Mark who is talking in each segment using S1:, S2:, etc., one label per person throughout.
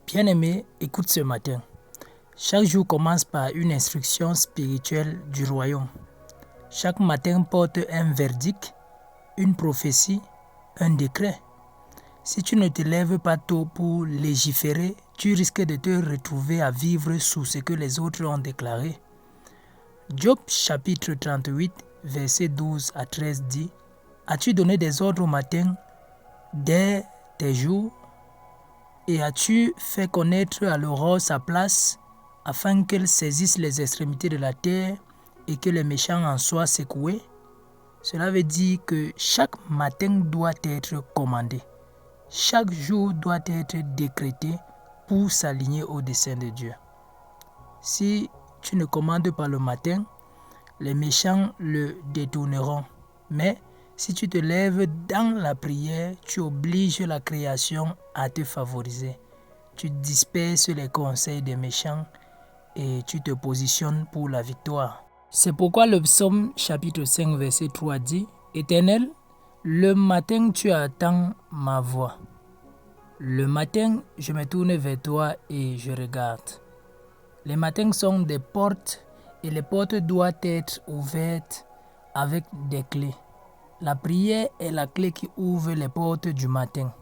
S1: Bien-aimé, écoute ce matin. Chaque jour commence par une instruction spirituelle du royaume. Chaque matin porte un verdict, une prophétie, un décret. Si tu ne te lèves pas tôt pour légiférer, tu risques de te retrouver à vivre sous ce que les autres ont déclaré. Job chapitre 38, versets 12 à 13 dit « As-tu donné des ordres au matin dès tes jours et as-tu fait connaître à l'aurore sa place afin qu'elle saisisse les extrémités de la terre et que les méchants en soient secoués ?» Cela veut dire que chaque matin doit être commandé. Chaque jour doit être décrété pour s'aligner au dessein de Dieu. Si tu ne commandes pas le matin, les méchants le détourneront. Mais si tu te lèves dans la prière, tu obliges la création à te favoriser. Tu disperses les conseils des méchants et tu te positionnes pour la victoire. C'est pourquoi le psaume chapitre 5 verset 3 dit « Éternel, le matin tu attends ma voix. Le matin je me tourne vers toi et je regarde. » Les matins sont des portes et les portes doivent être ouvertes avec des clés. La prière est la clé qui ouvre les portes du matin.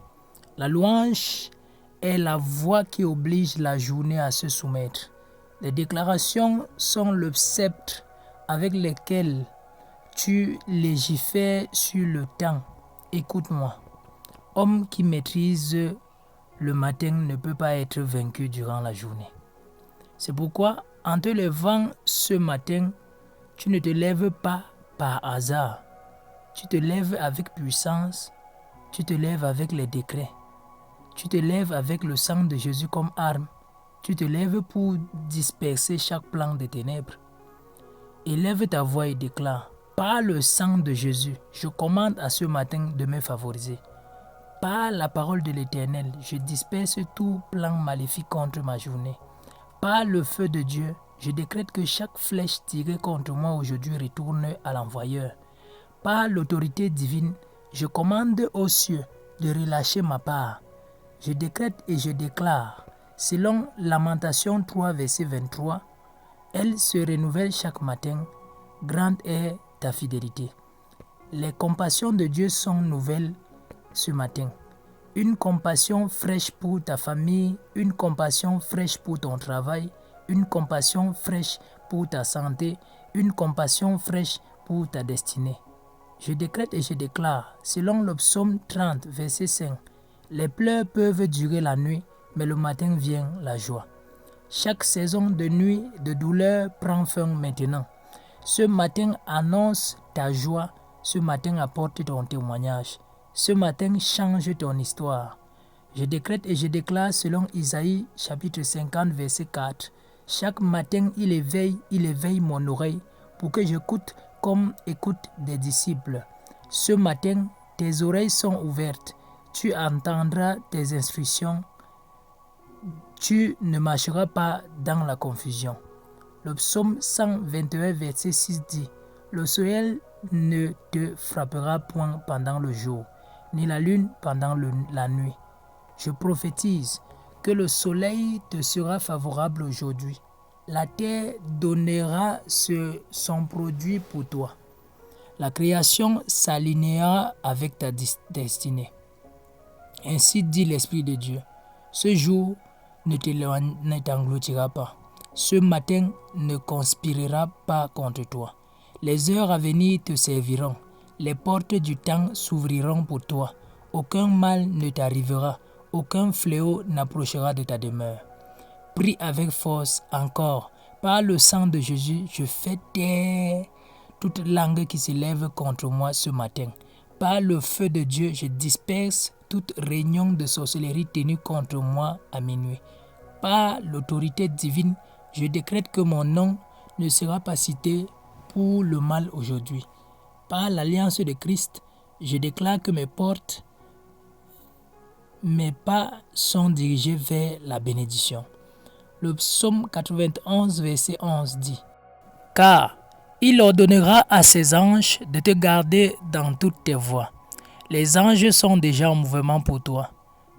S1: La louange est la voix qui oblige la journée à se soumettre. Les déclarations sont le sceptre avec lequel tu légifères sur le temps. Écoute-moi. Homme qui maîtrise le matin ne peut pas être vaincu durant la journée. C'est pourquoi, en te levant ce matin, tu ne te lèves pas par hasard. Tu te lèves avec puissance, tu te lèves avec les décrets. Tu te lèves avec le sang de Jésus comme arme. Tu te lèves pour disperser chaque plan des ténèbres. Élève ta voix et déclare, par le sang de Jésus, je commande à ce matin de me favoriser. Par la parole de l'Éternel, je disperse tout plan maléfique contre ma journée. Par le feu de Dieu, je décrète que chaque flèche tirée contre moi aujourd'hui retourne à l'envoyeur. Par l'autorité divine, je commande aux cieux de relâcher ma part. Je décrète et je déclare, selon Lamentation 3, verset 23, « Elle se renouvelle chaque matin, grande est ta fidélité. » Les compassions de Dieu sont nouvelles ce matin. Une compassion fraîche pour ta famille, une compassion fraîche pour ton travail, une compassion fraîche pour ta santé, une compassion fraîche pour ta destinée. Je décrète et je déclare, selon le psaume 30, verset 5, « Les pleurs peuvent durer la nuit, mais le matin vient la joie. » Chaque saison de nuit, de douleur prend fin maintenant. Ce matin annonce ta joie, ce matin apporte ton témoignage. Ce matin change ton histoire. Je décrète et je déclare selon Isaïe chapitre 50 verset 4. Chaque matin il éveille mon oreille pour que j'écoute comme écoutent des disciples. Ce matin tes oreilles sont ouvertes. Tu entendras tes instructions. Tu ne marcheras pas dans la confusion. Le psaume 121 verset 6 dit « Le soleil ne te frappera point pendant le jour, ni la lune pendant la nuit. » Je prophétise que le soleil te sera favorable aujourd'hui. La terre donnera son produit pour toi. La création s'alignera avec ta destinée. Ainsi dit l'Esprit de Dieu. Ce jour ne t'engloutira pas. Ce matin ne conspirera pas contre toi. Les heures à venir te serviront. Les portes du temps s'ouvriront pour toi. Aucun mal ne t'arrivera. Aucun fléau n'approchera de ta demeure. Prie avec force encore. Par le sang de Jésus, je fais taire toute langue qui se lève contre moi ce matin. Par le feu de Dieu, je disperse toute réunion de sorcellerie tenue contre moi à minuit. Par l'autorité divine, je décrète que mon nom ne sera pas cité pour le mal aujourd'hui. Par l'alliance de Christ, je déclare que mes pas sont dirigés vers la bénédiction. Le psaume 91, verset 11 dit « Car il ordonnera à ses anges de te garder dans toutes tes voies. Les anges sont déjà en mouvement pour toi.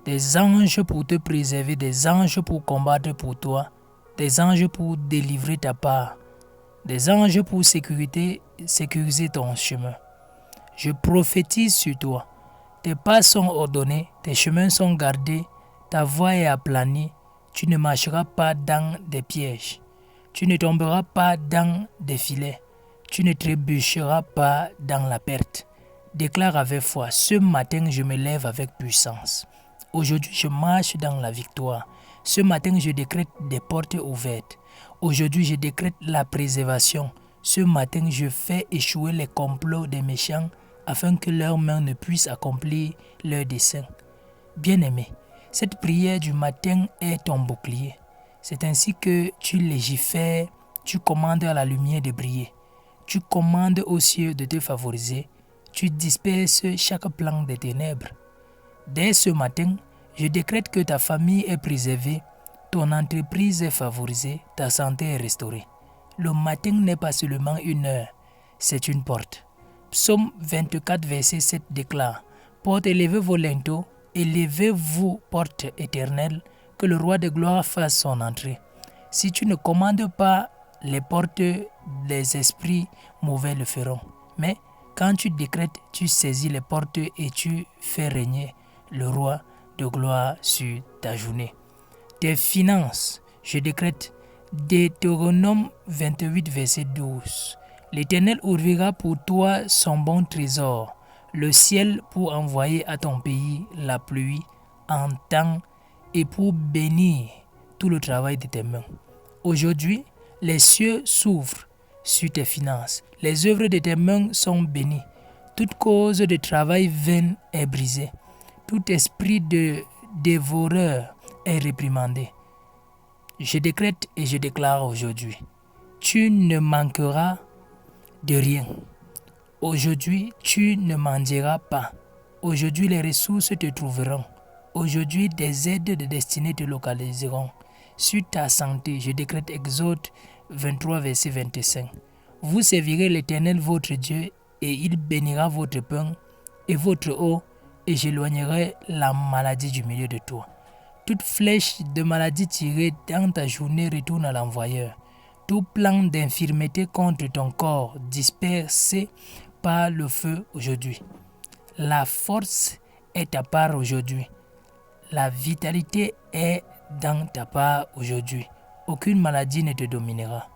S1: des anges pour te préserver, des anges pour combattre pour toi, des anges pour délivrer ta part, des anges pour sécuriser ton chemin. Je prophétise sur toi. Tes pas sont ordonnés, tes chemins sont gardés, ta voie est aplanie. Tu ne marcheras pas dans des pièges. Tu ne tomberas pas dans des filets. Tu ne trébucheras pas dans la perte. Déclare avec foi, ce matin je me lève avec puissance. Aujourd'hui je marche dans la victoire. Ce matin je décrète des portes ouvertes. Aujourd'hui je décrète la préservation. Ce matin je fais échouer les complots des méchants afin que leurs mains ne puissent accomplir leurs desseins. Bien-aimé, cette prière du matin est ton bouclier. C'est ainsi que tu légifères, tu commandes à la lumière de briller. Tu commandes aux cieux de te favoriser. Tu disperses chaque plan des ténèbres. Dès ce matin, je décrète que ta famille est préservée, ton entreprise est favorisée, ta santé est restaurée. Le matin n'est pas seulement une heure, c'est une porte. Psaume 24, verset 7 déclare « Porte, élevez vos linteaux, élevez-vous, porte éternelle, que le roi de gloire fasse son entrée. » Si tu ne commandes pas, les portes des esprits mauvais le feront. Mais quand tu décrètes, tu saisis les portes et tu fais régner le roi de gloire sur ta journée. Tes finances, je décrète, Deutéronome 28, verset 12. L'Éternel ouvrira pour toi son bon trésor, le ciel pour envoyer à ton pays la pluie en temps et pour bénir tout le travail de tes mains. Aujourd'hui, les cieux s'ouvrent sur tes finances. Les œuvres de tes mains sont bénies. Toute cause de travail vain est brisée. Tout esprit de dévoreur est réprimandé. Je décrète et je déclare aujourd'hui, tu ne manqueras de rien. Aujourd'hui, tu ne mendieras pas. Aujourd'hui, les ressources te trouveront. Aujourd'hui, des aides de destinée te localiseront. Sur ta santé, je décrète Exode 23, verset 25. Vous servirez l'Éternel votre Dieu et il bénira votre pain et votre eau et j'éloignerai la maladie du milieu de toi. Toute flèche de maladie tirée dans ta journée retourne à l'envoyeur. Tout plan d'infirmité contre ton corps dispersé par le feu aujourd'hui. La force est ta part aujourd'hui. La vitalité est dans ta part aujourd'hui. Aucune maladie ne te dominera.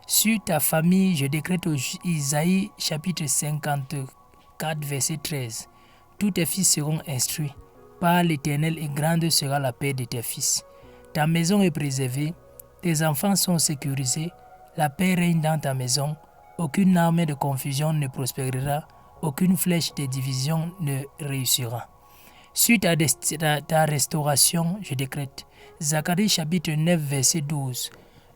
S1: Sur ta famille, je décrète Isaïe chapitre 54, verset 13. Tous tes fils seront instruits par l'Éternel et grande sera la paix de tes fils. Ta maison est préservée, tes enfants sont sécurisés, la paix règne dans ta maison, aucune armée de confusion ne prospérera, aucune flèche de division ne réussira. Sur ta restauration, je décrète Zacharie chapitre 9, verset 12.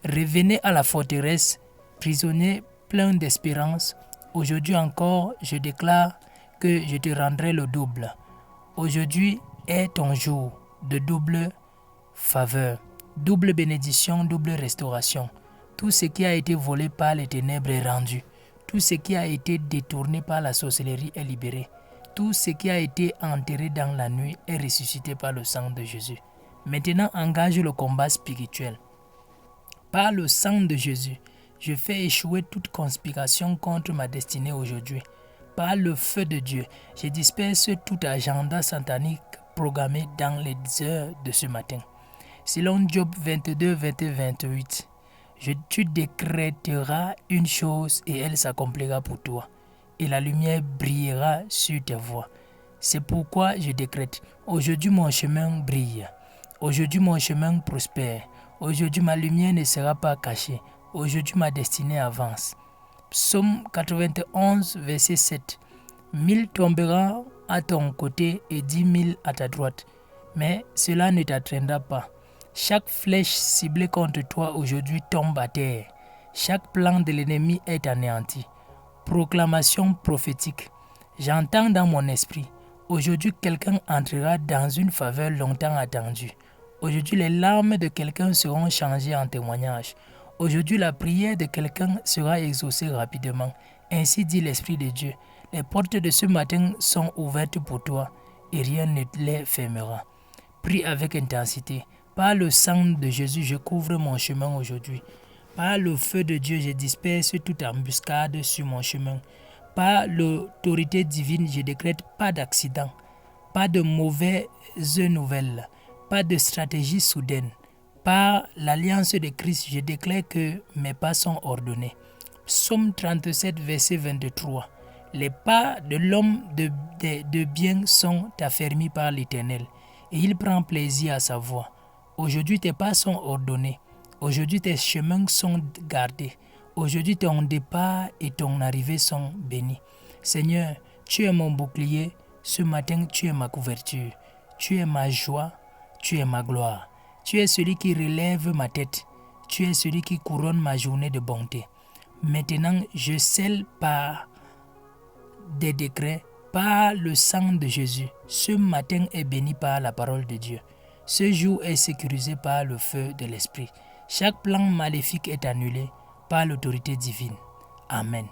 S1: Revenez à la forteresse, prisonniers pleins d'espérance. Aujourd'hui encore, je déclare que je te rendrai le double. Aujourd'hui est ton jour de double faveur, double bénédiction, double restauration. Tout ce qui a été volé par les ténèbres est rendu. Tout ce qui a été détourné par la sorcellerie est libéré. Tout ce qui a été enterré dans la nuit est ressuscité par le sang de Jésus. Maintenant, engage le combat spirituel. Par le sang de Jésus, je fais échouer toute conspiration contre ma destinée aujourd'hui. Par le feu de Dieu, je disperse tout agenda satanique programmé dans les heures de ce matin. Selon Job 22, 28, tu décréteras une chose et elle s'accomplira pour toi. Et la lumière brillera sur tes voies. C'est pourquoi je décrète, aujourd'hui mon chemin brille. Aujourd'hui mon chemin prospère. Aujourd'hui ma lumière ne sera pas cachée. Aujourd'hui ma destinée avance. Psaume 91, verset 7. 1000 tomberont à ton côté et 10 000 à ta droite, mais cela ne t'atteindra pas. Chaque flèche ciblée contre toi aujourd'hui tombe à terre. Chaque plan de l'ennemi est anéanti. Proclamation prophétique. J'entends dans mon esprit. Aujourd'hui, quelqu'un entrera dans une faveur longtemps attendue. Aujourd'hui, les larmes de quelqu'un seront changées en témoignage. Aujourd'hui, la prière de quelqu'un sera exaucée rapidement. Ainsi dit l'Esprit de Dieu. Les portes de ce matin sont ouvertes pour toi et rien ne les fermera. Prie avec intensité. Par le sang de Jésus, je couvre mon chemin aujourd'hui. Par le feu de Dieu, je disperse toute embuscade sur mon chemin. Par l'autorité divine, je décrète pas d'accident, pas de mauvaises nouvelles, pas de stratégie soudaine. Par l'alliance de Christ, je déclare que mes pas sont ordonnés. Psaume 37, verset 23. Les pas de l'homme de bien sont affermis par l'Éternel, et il prend plaisir à sa voix. Aujourd'hui, tes pas sont ordonnés. Aujourd'hui, tes chemins sont gardés. Aujourd'hui, ton départ et ton arrivée sont bénis. Seigneur, tu es mon bouclier. Ce matin, tu es ma couverture. Tu es ma joie. Tu es ma gloire. Tu es celui qui relève ma tête. Tu es celui qui couronne ma journée de bonté. Maintenant, je scelle par des décrets, par le sang de Jésus. Ce matin est béni par la parole de Dieu. Ce jour est sécurisé par le feu de l'Esprit. Chaque plan maléfique est annulé par l'autorité divine. Amen.